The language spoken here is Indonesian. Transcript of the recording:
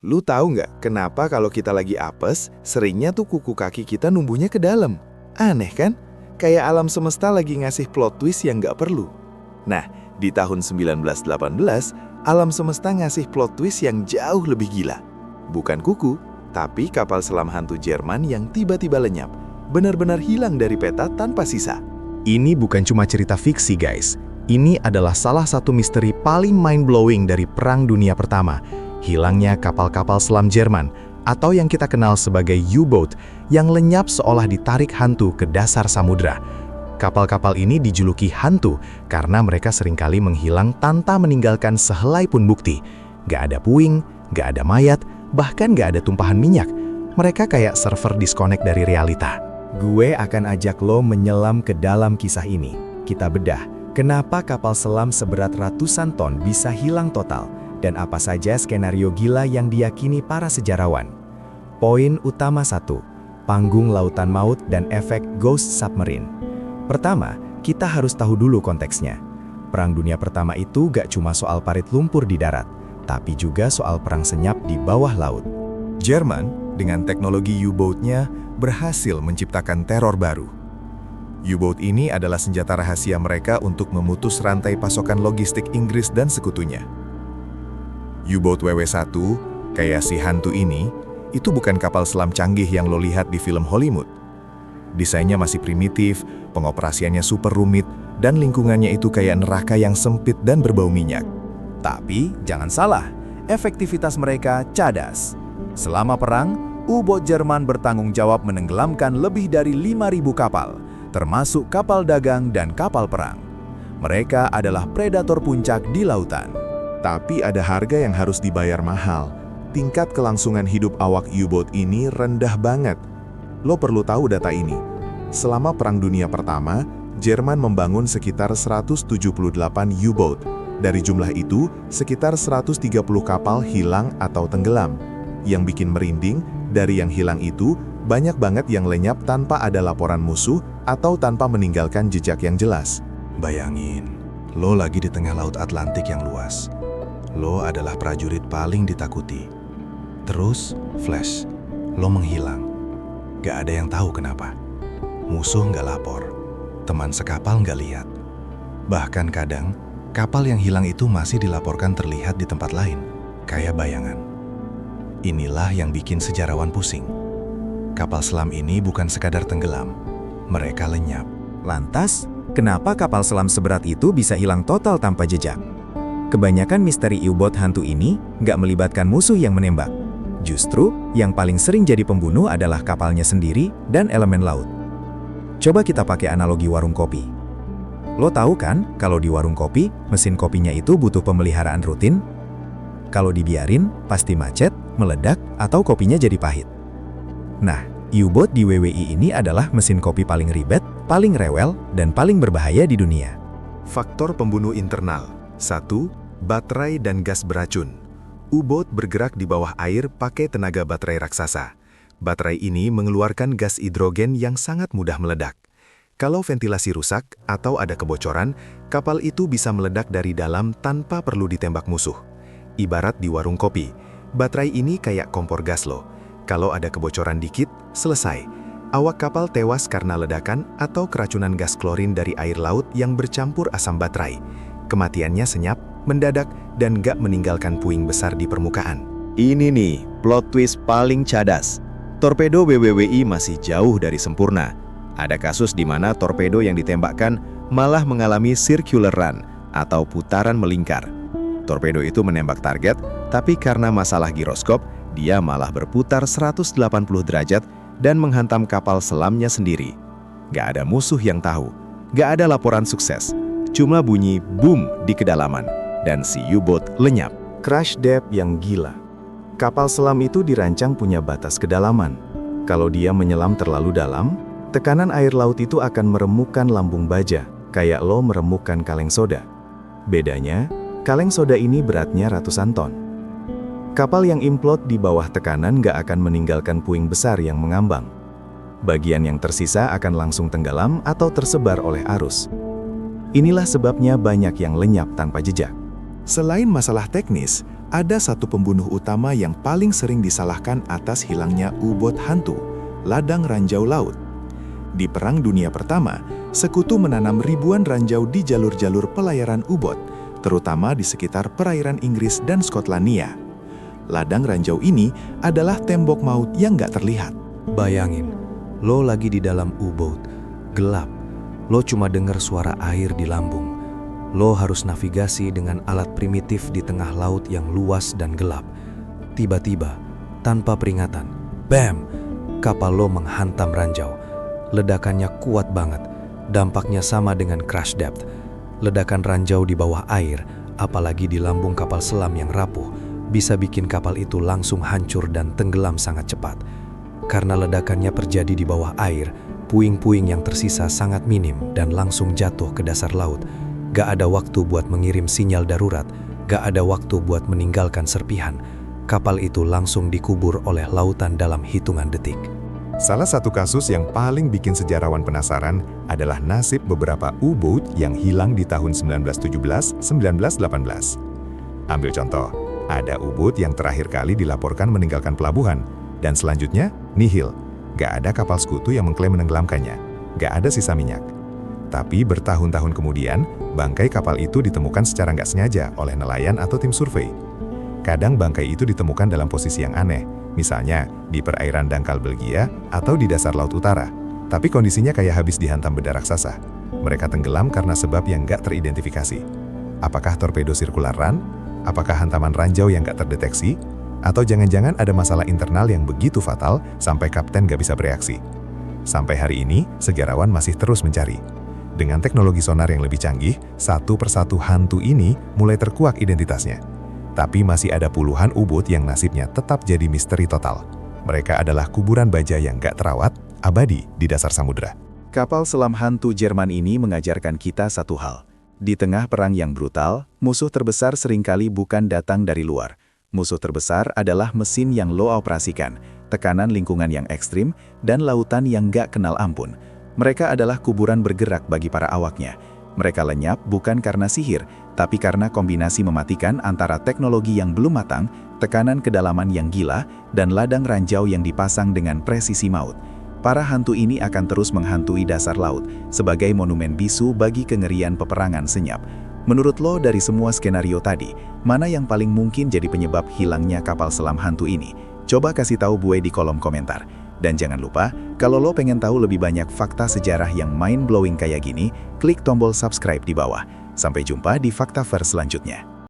Lu tahu nggak kenapa kalau kita lagi apes, seringnya tuh kuku kaki kita numbuhnya ke dalam? Aneh kan? Kayak alam semesta lagi ngasih plot twist yang nggak perlu. Nah, di tahun 1918, alam semesta ngasih plot twist yang jauh lebih gila. Bukan kuku, tapi kapal selam hantu Jerman yang tiba-tiba lenyap. Benar-benar hilang dari peta tanpa sisa. Ini bukan cuma cerita fiksi, guys. Ini adalah salah satu misteri paling mind-blowing dari Perang Dunia Pertama. Hilangnya kapal-kapal selam Jerman, atau yang kita kenal sebagai U-boat, yang lenyap seolah ditarik hantu ke dasar samudra. Kapal-kapal ini dijuluki hantu karena mereka seringkali menghilang tanpa meninggalkan sehelai pun bukti. Gak ada puing, gak ada mayat, bahkan gak ada tumpahan minyak. Mereka kayak server disconnect dari realita. Gue akan ajak lo menyelam ke dalam kisah ini. Kita bedah, kenapa kapal selam seberat ratusan ton bisa hilang total, dan apa saja skenario gila yang diyakini para sejarawan. Poin utama 1, panggung lautan maut dan efek Ghost Submarine. Pertama, kita harus tahu dulu konteksnya. Perang Dunia Pertama itu gak cuma soal parit lumpur di darat, tapi juga soal perang senyap di bawah laut. Jerman, dengan teknologi U-boat-nya, berhasil menciptakan teror baru. U-boat ini adalah senjata rahasia mereka untuk memutus rantai pasokan logistik Inggris dan sekutunya. U-boat WW1, kayak si hantu ini, itu bukan kapal selam canggih yang lo lihat di film Hollywood. Desainnya masih primitif, pengoperasiannya super rumit, dan lingkungannya itu kayak neraka yang sempit dan berbau minyak. Tapi, jangan salah, efektivitas mereka cadas. Selama perang, U-boat Jerman bertanggung jawab menenggelamkan lebih dari 5.000 kapal, termasuk kapal dagang dan kapal perang. Mereka adalah predator puncak di lautan. Tapi ada harga yang harus dibayar mahal. Tingkat kelangsungan hidup awak U-boat ini rendah banget. Lo perlu tahu data ini. Selama Perang Dunia Pertama, Jerman membangun sekitar 178 U-boat. Dari jumlah itu, sekitar 130 kapal hilang atau tenggelam. Yang bikin merinding, dari yang hilang itu, banyak banget yang lenyap tanpa ada laporan musuh atau tanpa meninggalkan jejak yang jelas. Bayangin, lo lagi di tengah laut Atlantik yang luas. Lo adalah prajurit paling ditakuti. Terus, flash, lo menghilang. Gak ada yang tahu kenapa. Musuh nggak lapor, teman sekapal nggak lihat. Bahkan kadang, kapal yang hilang itu masih dilaporkan terlihat di tempat lain, kayak bayangan. Inilah yang bikin sejarawan pusing. Kapal selam ini bukan sekadar tenggelam, mereka lenyap. Lantas, kenapa kapal selam seberat itu bisa hilang total tanpa jejak? Kebanyakan misteri U-boat hantu ini nggak melibatkan musuh yang menembak. Justru, yang paling sering jadi pembunuh adalah kapalnya sendiri dan elemen laut. Coba kita pakai analogi warung kopi. Lo tahu kan, kalau di warung kopi, mesin kopinya itu butuh pemeliharaan rutin? Kalau dibiarin, pasti macet, meledak, atau kopinya jadi pahit. Nah, U-boat di WWI ini adalah mesin kopi paling ribet, paling rewel, dan paling berbahaya di dunia. Faktor pembunuh internal. 1. Baterai dan gas beracun. U-boat bergerak di bawah air pakai tenaga baterai raksasa. Baterai ini mengeluarkan gas hidrogen yang sangat mudah meledak. Kalau ventilasi rusak atau ada kebocoran, kapal itu bisa meledak dari dalam tanpa perlu ditembak musuh. Ibarat di warung kopi, baterai ini kayak kompor gas lo. Kalau ada kebocoran dikit, selesai. Awak kapal tewas karena ledakan atau keracunan gas klorin dari air laut yang bercampur asam baterai. Kematiannya senyap, mendadak, dan gak meninggalkan puing besar di permukaan. Ini nih, plot twist paling cadas. Torpedo WWWI masih jauh dari sempurna. Ada kasus di mana torpedo yang ditembakkan malah mengalami circular run atau putaran melingkar. Torpedo itu menembak target, tapi karena masalah giroskop, dia malah berputar 180 derajat dan menghantam kapal selamnya sendiri. Gak ada musuh yang tahu, gak ada laporan sukses. Cuma bunyi boom di kedalaman, dan si U-boat lenyap. Crash depth yang gila. Kapal selam itu dirancang punya batas kedalaman. Kalau dia menyelam terlalu dalam, tekanan air laut itu akan meremukkan lambung baja, kayak lo meremukkan kaleng soda. Bedanya, kaleng soda ini beratnya ratusan ton. Kapal yang implode di bawah tekanan gak akan meninggalkan puing besar yang mengambang. Bagian yang tersisa akan langsung tenggelam atau tersebar oleh arus. Inilah sebabnya banyak yang lenyap tanpa jejak. Selain masalah teknis, ada satu pembunuh utama yang paling sering disalahkan atas hilangnya U-boat hantu, ladang ranjau laut. Di Perang Dunia Pertama, sekutu menanam ribuan ranjau di jalur-jalur pelayaran U-boat, terutama di sekitar perairan Inggris dan Skotlandia. Ladang ranjau ini adalah tembok maut yang nggak terlihat. Bayangin, lo lagi di dalam U-boat, gelap. Lo cuma dengar suara air di lambung. Lo harus navigasi dengan alat primitif di tengah laut yang luas dan gelap. Tiba-tiba, tanpa peringatan, bam! Kapal lo menghantam ranjau. Ledakannya kuat banget. Dampaknya sama dengan crash depth. Ledakan ranjau di bawah air, apalagi di lambung kapal selam yang rapuh, bisa bikin kapal itu langsung hancur dan tenggelam sangat cepat. Karena ledakannya terjadi di bawah air, puing-puing yang tersisa sangat minim dan langsung jatuh ke dasar laut. Gak ada waktu buat mengirim sinyal darurat, gak ada waktu buat meninggalkan serpihan. Kapal itu langsung dikubur oleh lautan dalam hitungan detik. Salah satu kasus yang paling bikin sejarawan penasaran adalah nasib beberapa U-boat yang hilang di tahun 1917-1918. Ambil contoh, ada U-boat yang terakhir kali dilaporkan meninggalkan pelabuhan, dan selanjutnya nihil. Gak ada kapal sekutu yang mengklaim menenggelamkannya, gak ada sisa minyak. Tapi bertahun-tahun kemudian, bangkai kapal itu ditemukan secara nggak sengaja oleh nelayan atau tim survei. Kadang bangkai itu ditemukan dalam posisi yang aneh, misalnya di perairan dangkal Belgia atau di dasar Laut Utara. Tapi kondisinya kayak habis dihantam benda raksasa. Mereka tenggelam karena sebab yang nggak teridentifikasi. Apakah torpedo sirkular run? Apakah hantaman ranjau yang nggak terdeteksi? Atau jangan-jangan ada masalah internal yang begitu fatal sampai kapten nggak bisa bereaksi? Sampai hari ini, sejarawan masih terus mencari. Dengan teknologi sonar yang lebih canggih, satu persatu hantu ini mulai terkuak identitasnya. Tapi masih ada puluhan U-boat yang nasibnya tetap jadi misteri total. Mereka adalah kuburan baja yang gak terawat, abadi di dasar samudera. Kapal selam hantu Jerman ini mengajarkan kita satu hal. Di tengah perang yang brutal, musuh terbesar seringkali bukan datang dari luar. Musuh terbesar adalah mesin yang lo operasikan, tekanan lingkungan yang ekstrim, dan lautan yang gak kenal ampun. Mereka adalah kuburan bergerak bagi para awaknya. Mereka lenyap bukan karena sihir, tapi karena kombinasi mematikan antara teknologi yang belum matang, tekanan kedalaman yang gila, dan ladang ranjau yang dipasang dengan presisi maut. Para hantu ini akan terus menghantui dasar laut, sebagai monumen bisu bagi kengerian peperangan senyap. Menurut lo dari semua skenario tadi, mana yang paling mungkin jadi penyebab hilangnya kapal selam hantu ini? Coba kasih tahu gue di kolom komentar. Dan jangan lupa, kalau lo pengen tahu lebih banyak fakta sejarah yang mind-blowing kayak gini, klik tombol subscribe di bawah. Sampai jumpa di Faktaverse selanjutnya.